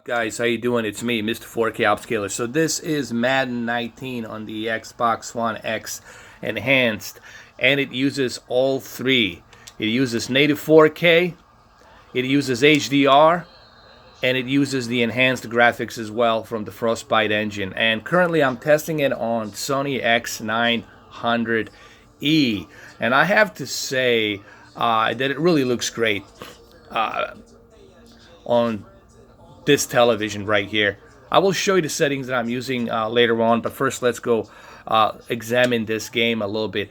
Guys, how you doing? It's me, Mr. 4K Upscaler. So this is Madden 19 on the Xbox One X enhanced, and it uses all three. It uses native 4K, it uses HDR, and it uses the enhanced graphics as well from the Frostbite engine. And currently I'm testing it on Sony X900e, and I have to say that it really looks great on this television right here. I will show you the settings that I'm using later on, but first let's go examine this game a little bit.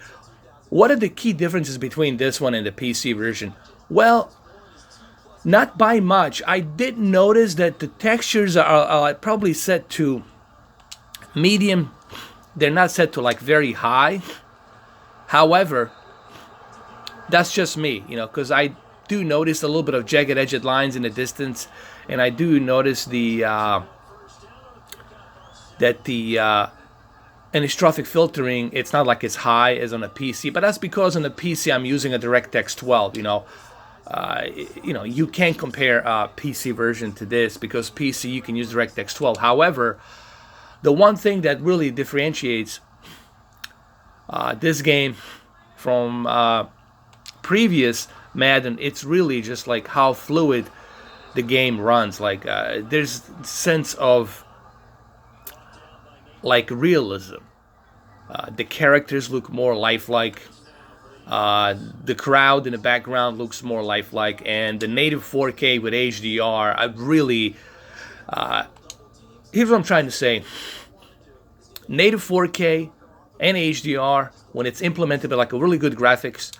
What are the key differences between this one and the PC version? Well, not by much. I did notice that the textures are probably set to medium. They're not set to like very high. However, that's just me, because I do notice a little bit of jagged edged lines in the distance, and I do notice the anisotropic filtering. It's not like it's high as on a PC, but that's because on the PC I'm using a DirectX 12. You can't compare a PC version to this because PC you can use DirectX 12. However, the one thing that really differentiates this game from previous Madden, it's really just like how fluid the game runs. Like there's sense of like realism. The characters look more lifelike. The crowd in the background looks more lifelike, and the native 4K with HDR, I really here's what I'm trying to say. Native 4K and HDR, when it's implemented with like a really good graphics,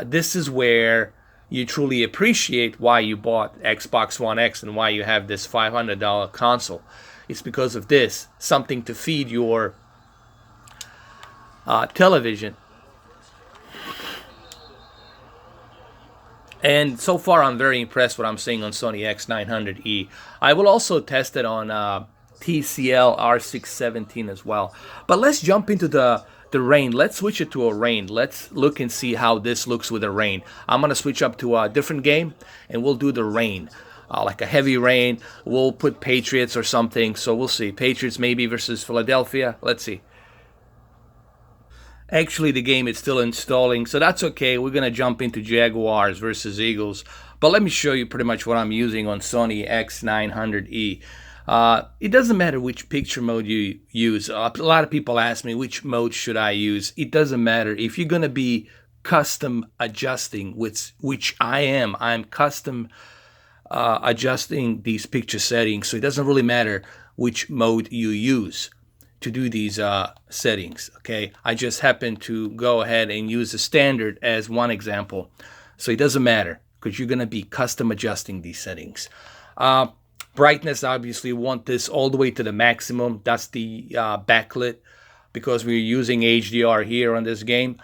this is where you truly appreciate why you bought Xbox One X and why you have this $500 console. It's because of this, something to feed your television. And so far I'm very impressed what I'm seeing on Sony X900e. I will also test it on TCL R617 as well. But let's jump into the rain. Let's switch it to a rain. Let's look and see how this looks with a rain. I'm gonna switch up to a different game and we'll do the rain, like a heavy rain. We'll put Patriots or something, so we'll see. Patriots maybe versus Philadelphia. Let's see. Actually, the game is still installing, so that's okay. We're gonna jump into Jaguars versus Eagles, but let me show you pretty much what I'm using on Sony X900e. It doesn't matter which picture mode you use. A lot of people ask me which mode should I use. It doesn't matter. If you're gonna be custom adjusting, which I am, I'm custom adjusting these picture settings, so it doesn't really matter which mode you use to do these settings. Okay, I just happen to go ahead and use the standard as one example, so it doesn't matter because you're gonna be custom adjusting these settings. Brightness, obviously, want this all the way to the maximum. That's the backlit because we're using HDR here on this game.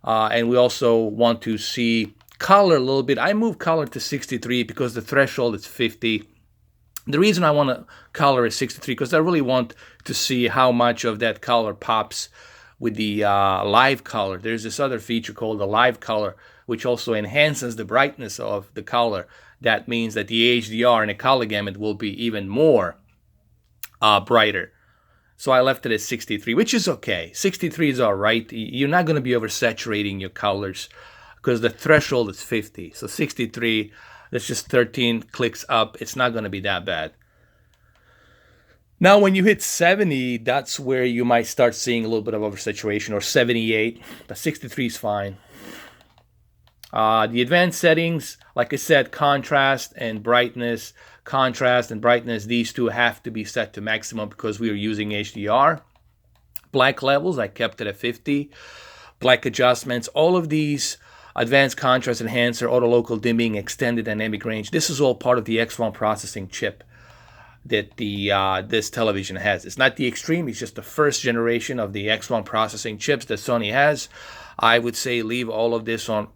And we also want to see color a little bit. I move color to 63 because the threshold is 50. The reason I want to color is 63 because I really want to see how much of that color pops with the live color. There's this other feature called the live color, which also enhances the brightness of the color. That means that the HDR and the color gamut will be even more brighter. So I left it at 63, which is okay. 63 is all right. You're not going to be oversaturating your colors because the threshold is 50. So 63, that's just 13 clicks up. It's not going to be that bad. Now, when you hit 70, that's where you might start seeing a little bit of oversaturation, or 78. But 63 is fine. The advanced settings, like I said, contrast and brightness. Contrast and brightness, these two have to be set to maximum because we are using HDR. Black levels, I kept it at 50. Black adjustments, all of these, advanced contrast enhancer, auto local dimming, extended dynamic range. This is all part of the X1 processing chip that this television has. It's not the Extreme, it's just the first generation of the X1 processing chips that Sony has. I would say leave all of this on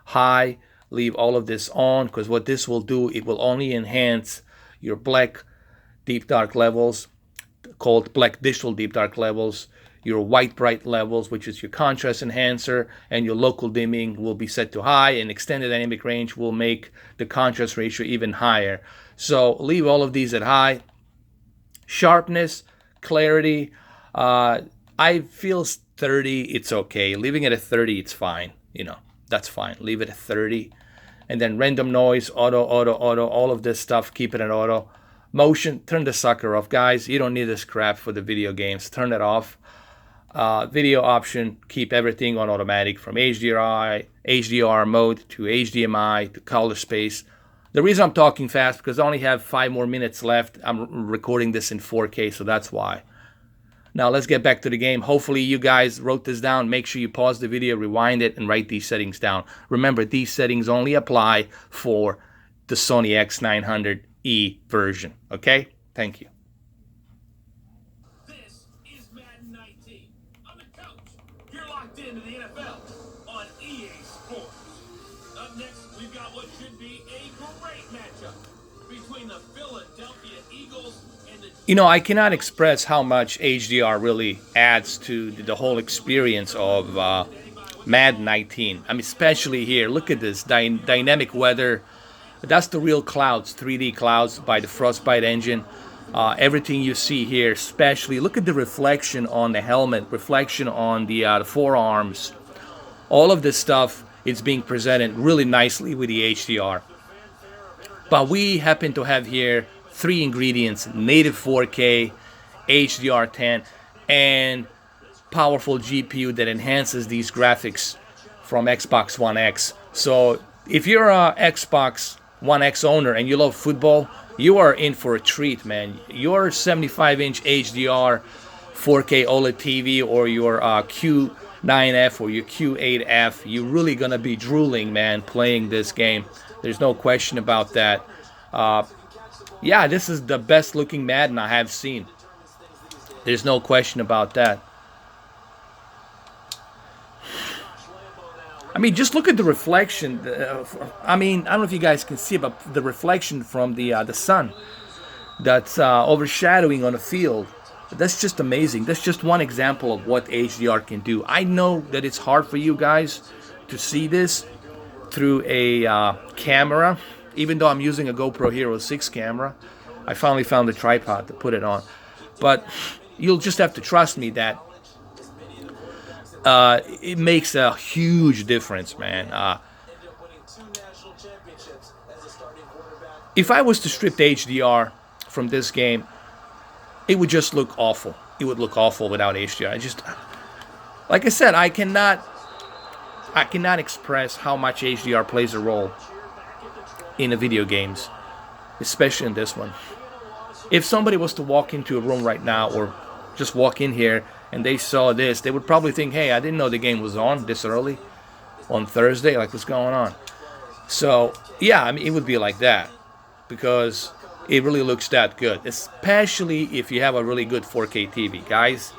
high, leave all of this on, because what this will do, it will only enhance your black deep dark levels, called black digital deep dark levels. Your white bright levels, which is your contrast enhancer, and your local dimming will be set to high, and extended dynamic range will make the contrast ratio even higher. So leave all of these at high. Sharpness, clarity, I feel 30, it's okay. Leaving it at 30, it's fine. You know, that's fine. Leave it at 30. And then random noise, auto, all of this stuff, keep it at auto. Motion, turn the sucker off. Guys, you don't need this crap for the video games. Turn it off. Video option, keep everything on automatic from HDR mode to HDMI to color space. The reason I'm talking fast because I only have 5 more minutes left. I'm recording this in 4K, so that's why. Now let's get back to the game. Hopefully you guys wrote this down. Make sure you pause the video, rewind it, and write these settings down. Remember, these settings only apply for the Sony X900e version. Okay? Thank you. This is Madden 19. I'm the coach. You're locked into the NFL on EA Sports. Up next, we've got what should be a great matchup between the Philadelphia Eagles and the... You know, I cannot express how much HDR really adds to the whole experience of Madden 19. I mean, especially here. Look at this dynamic weather. That's the real clouds, 3D clouds by the Frostbite engine. Everything you see here, especially, look at the reflection on the helmet, reflection on the forearms. All of this stuff is being presented really nicely with the HDR. But we happen to have here 3 ingredients: native 4K, HDR10, and powerful GPU that enhances these graphics from Xbox One X. So if you're a Xbox One X owner and you love football, you are in for a treat, man. Your 75-inch HDR 4K OLED TV or your Q9F or your Q8F, you're really gonna be drooling, man, playing this game. There's no question about that. Yeah, this is the best looking Madden I have seen. There's no question about that. I mean, just look at the reflection. I mean, I don't know if you guys can see it, but the reflection from the sun that's overshadowing on the field. That's just amazing. That's just one example of what HDR can do. I know that it's hard for you guys to see this through a camera, even though I'm using a GoPro Hero 6 camera. I finally found a tripod to put it on. But you'll just have to trust me that it makes a huge difference, man. If I was to strip the HDR from this game, it would just look awful. It would look awful without HDR. I just, like I said, I cannot express how much HDR plays a role in the video games, especially in this one. If somebody was to walk into a room right now or just walk in here and they saw this, they would probably think, hey, I didn't know the game was on this early on Thursday. Like, what's going on? So, yeah, I mean, it would be like that because it really looks that good, especially if you have a really good 4K TV. Guys,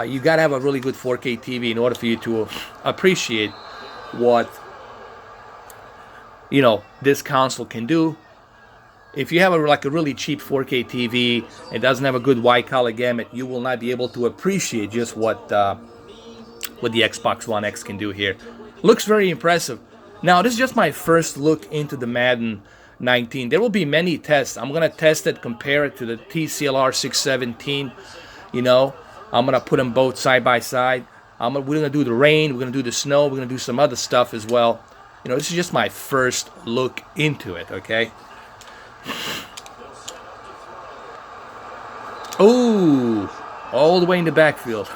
you got to have a really good 4K TV in order for you to appreciate what, you know, this console can do. If you have a really cheap 4K TV and doesn't have a good wide color gamut, you will not be able to appreciate just what the Xbox One X can do here. Looks very impressive. Now, this is just my first look into the Madden 19. There will be many tests. I'm gonna test it, compare it to the TCLR 617. You know, I'm gonna put them both side by side. We're gonna do the rain. We're gonna do the snow. We're gonna do some other stuff as well. You know, this is just my first look into it. Okay. Oh, all the way in the backfield.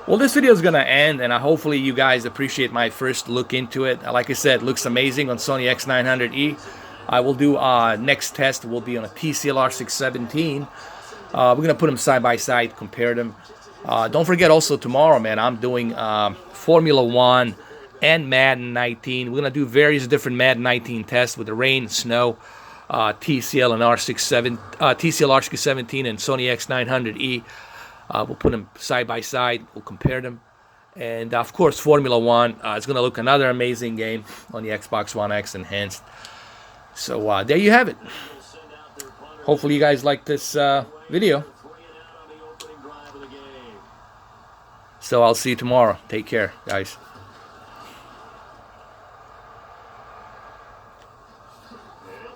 Well, this video is going to end, and hopefully you guys appreciate my first look into it. Like I said, it looks amazing on Sony X900e. I will do next test will be on a TCLR 617. We're going to put them side by side, compare them. Don't forget also tomorrow, man, I'm doing Formula 1 and Madden 19. We're going to do various different Madden 19 tests with the rain, snow, TCLR 617 and Sony X900e. We'll put them side by side. We'll compare them. And, of course, Formula 1 is going to look another amazing game on the Xbox One X Enhanced. So, there you have it. Hopefully you guys like this video. So I'll see you tomorrow. Take care, guys.